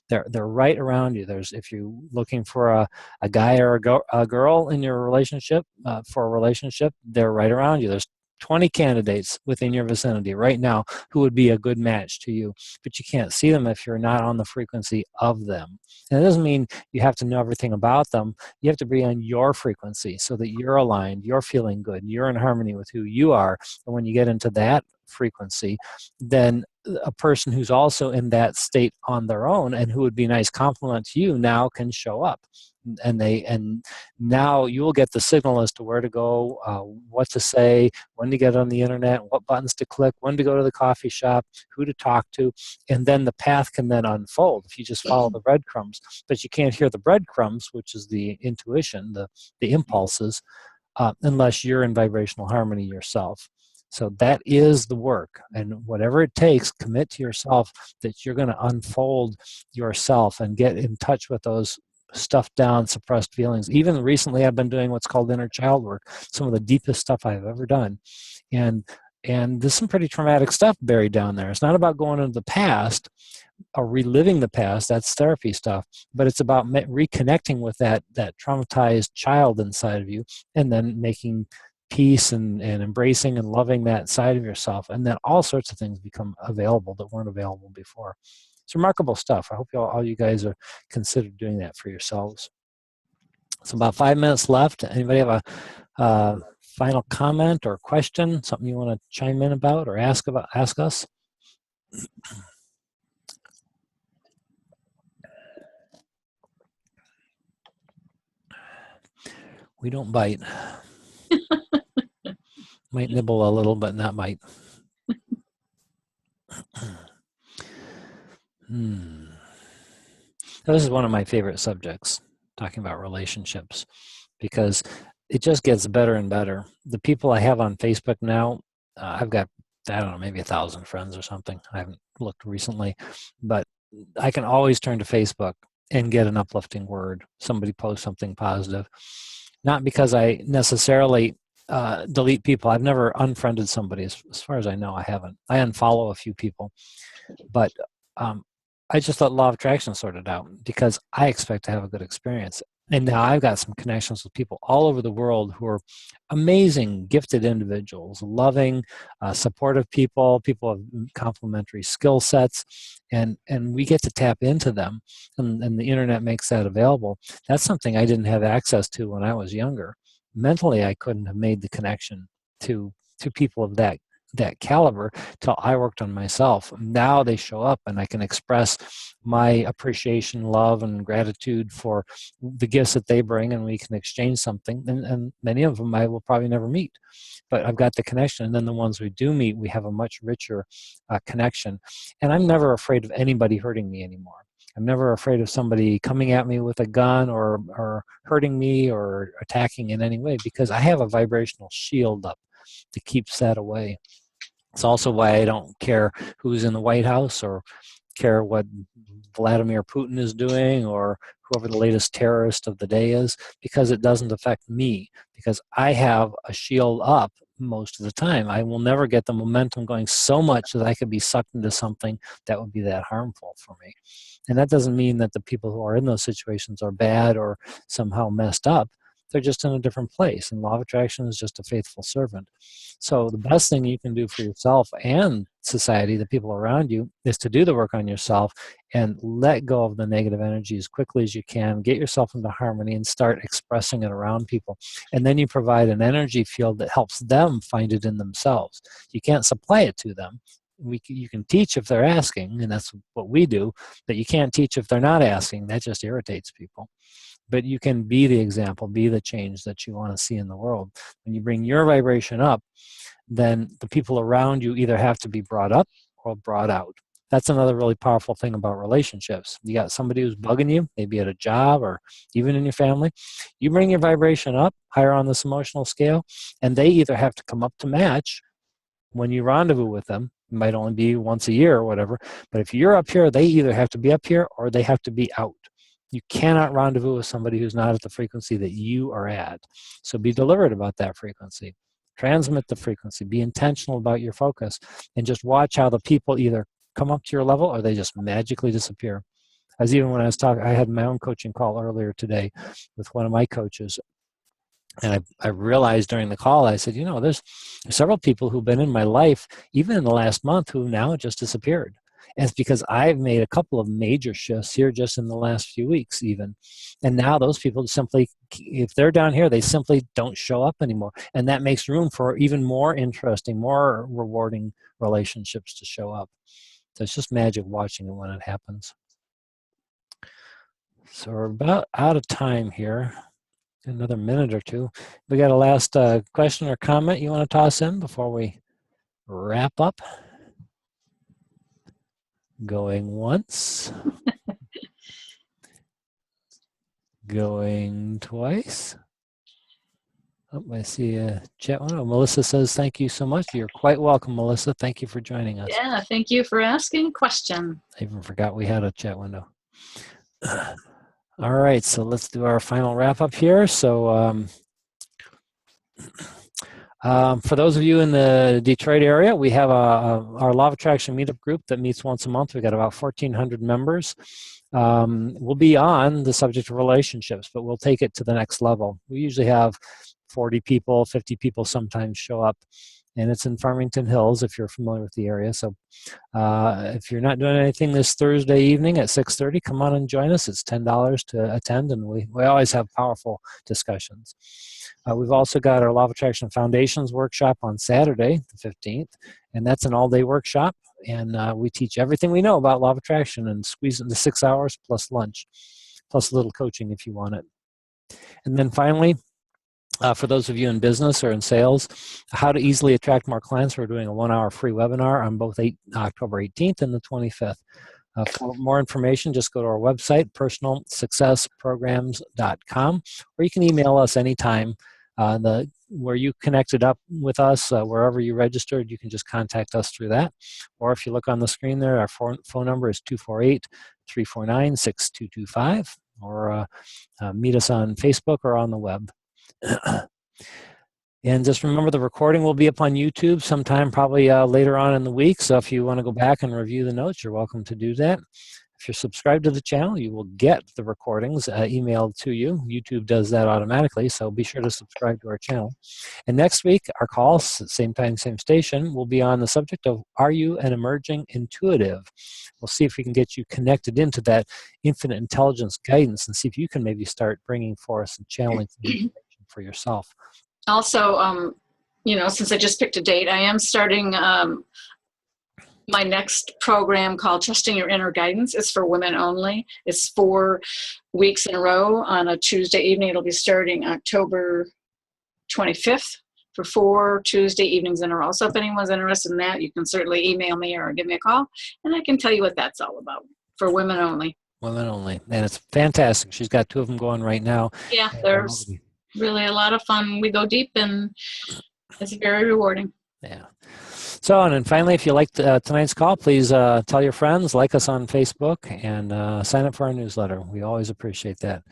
They're right around you. If you're looking for a guy or a girl in your relationship, for a relationship, they're right around you. There's 20 candidates within your vicinity right now who would be a good match to you, but you can't see them if you're not on the frequency of them. And it doesn't mean you have to know everything about them. You have to be on your frequency so that you're aligned, you're feeling good, you're in harmony with who you are. And when you get into that frequency, then a person who's also in that state on their own and who would be a nice compliment to you now can show up. And now you will get the signal as to where to go, what to say, when to get on the internet, what buttons to click, when to go to the coffee shop, who to talk to, and then the path can then unfold if you just follow the breadcrumbs. But you can't hear the breadcrumbs, which is the intuition, the impulses, unless you're in vibrational harmony yourself. So that is the work. And whatever it takes, commit to yourself that you're going to unfold yourself and get in touch with those stuffed down, suppressed feelings. Even recently, I've been doing what's called inner child work, some of the deepest stuff I've ever done. And there's some pretty traumatic stuff buried down there. It's not about going into the past or reliving the past. That's therapy stuff. But it's about reconnecting with that traumatized child inside of you, and then making peace and embracing and loving that side of yourself. And then all sorts of things become available that weren't available before. It's remarkable stuff. I hope all you guys are considered doing that for yourselves. So about 5 minutes left. Anybody have a final comment or question, something you want to chime in about or ask us? We don't bite. Might nibble a little, but not bite. This is one of my favorite subjects, talking about relationships, because it just gets better and better. The people I have on Facebook now, I've got, I don't know, maybe 1,000 friends or something. I haven't looked recently, but I can always turn to Facebook and get an uplifting word. Somebody posts something positive. Not because I necessarily delete people. I've never unfriended somebody. As far as I know, I haven't. I unfollow a few people, but I just let Law of Attraction sort it out because I expect to have a good experience. And now I've got some connections with people all over the world who are amazing, gifted individuals, loving, supportive people of complementary skill sets, and we get to tap into them, and the internet makes that available. That's something I didn't have access to when I was younger. Mentally, I couldn't have made the connection to people of that caliber till I worked on myself. Now they show up and I can express my appreciation, love, and gratitude for the gifts that they bring, and we can exchange something. And many of them I will probably never meet, but I've got the connection. And then the ones we do meet, we have a much richer connection. And I'm never afraid of anybody hurting me anymore. I'm never afraid of somebody coming at me with a gun or hurting me or attacking in any way, because I have a vibrational shield up that keeps that away. It's also why I don't care who's in the White House or care what Vladimir Putin is doing or whoever the latest terrorist of the day is, because it doesn't affect me, because I have a shield up most of the time. I will never get the momentum going so much that I could be sucked into something that would be that harmful for me. And that doesn't mean that the people who are in those situations are bad or somehow messed up. They're just in a different place. And Law of Attraction is just a faithful servant. So the best thing you can do for yourself and society, the people around you, is to do the work on yourself and let go of the negative energy as quickly as you can. Get yourself into harmony and start expressing it around people. And then you provide an energy field that helps them find it in themselves. You can't supply it to them. You can teach if they're asking, and that's what we do, but you can't teach if they're not asking. That just irritates people. But you can be the example, be the change that you want to see in the world. When you bring your vibration up, then the people around you either have to be brought up or brought out. That's another really powerful thing about relationships. You got somebody who's bugging you, maybe at a job or even in your family. You bring your vibration up higher on this emotional scale, and they either have to come up to match when you rendezvous with them. It might only be once a year or whatever. But if you're up here, they either have to be up here or they have to be out. You cannot rendezvous with somebody who's not at the frequency that you are at. So be deliberate about that frequency. Transmit the frequency. Be intentional about your focus. And just watch how the people either come up to your level or they just magically disappear. When I was talking, I had my own coaching call earlier today with one of my coaches. And I realized during the call, I said, there's several people who've been in my life, even in the last month, who now just disappeared. And it's because I've made a couple of major shifts here just in the last few weeks even. And now those people simply, if they're down here, they simply don't show up anymore. And that makes room for even more interesting, more rewarding relationships to show up. So it's just magic watching it when it happens. So we're about out of time here. Another minute or two. We got a last question or comment you want to toss in before we wrap up? Going once. Going twice. Oh, I see a chat one. Oh, Melissa says, thank you so much. You're quite welcome, Melissa. Thank you for joining us. Yeah, thank you for asking a question. I even forgot we had a chat window. All right, so let's do our final wrap up here. So for those of you in the Detroit area, we have our Law of Attraction meetup group that meets once a month. We've got about 1,400 members. We'll be on the subject of relationships, but we'll take it to the next level. We usually have 40 people, 50 people sometimes show up, and it's in Farmington Hills if you're familiar with the area. So if you're not doing anything this Thursday evening at 6:30, come on and join us. It's $10 to attend, and we always have powerful discussions. We've also got our Law of Attraction Foundations workshop on Saturday, the 15th, and that's an all-day workshop. And we teach everything we know about Law of Attraction and squeeze it into 6 hours plus lunch, plus a little coaching if you want it. And then finally, for those of you in business or in sales, how to easily attract more clients. We're doing a 1-hour free webinar on both October 18th and the 25th. For more information, just go to our website, personalsuccessprograms.com, or you can email us anytime. Where you connected up with us, wherever you registered, you can just contact us through that. Or if you look on the screen there, our phone number is 248-349-6225, or meet us on Facebook or on the web. And just remember, the recording will be up on YouTube sometime probably later on in the week. So if you want to go back and review the notes, you're welcome to do that. If you're subscribed to the channel, you will get the recordings emailed to you. YouTube does that automatically, so be sure to subscribe to our channel. And next week, our call, same time, same station, will be on the subject of, are you an emerging intuitive? We'll see if we can get you connected into that infinite intelligence guidance and see if you can maybe start bringing forth some channeling information for yourself. Also, since I just picked a date, I am starting my next program called Trusting Your Inner Guidance. It's for women only. It's 4 weeks in a row on a Tuesday evening. It'll be starting October 25th for 4 Tuesday evenings in a row. So if anyone's interested in that, you can certainly email me or give me a call, and I can tell you what that's all about, for women only. Women only. And it's fantastic. She's got 2 of them going right now. Yeah, there's really a lot of fun. We go deep, and it's very rewarding. Yeah. So, and then finally, if you liked tonight's call, please tell your friends, like us on Facebook, and sign up for our newsletter. We always appreciate that.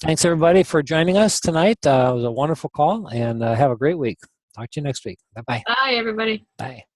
Thanks, everybody, for joining us tonight. It was a wonderful call, and have a great week. Talk to you next week. Bye-bye. Bye, everybody. Bye.